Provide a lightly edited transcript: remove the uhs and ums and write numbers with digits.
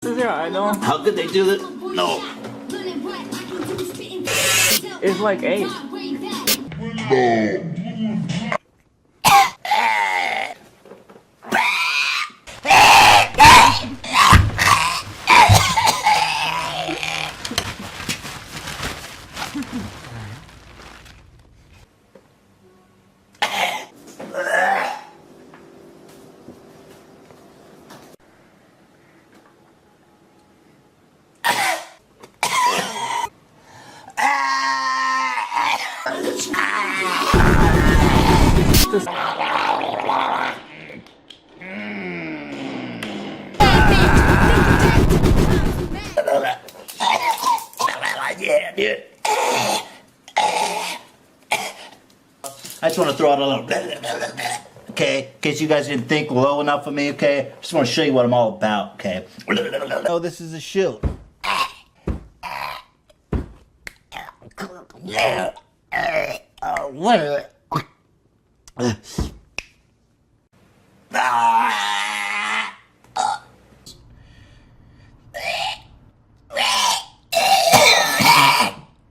Is your idol? How could they do this? No. It's like 8. Yeah, dude. I just want to throw out a little okay, in case you guys didn't think low enough of me, okay? I just want to show you what I'm all about, okay? Oh, this is a shoe. What?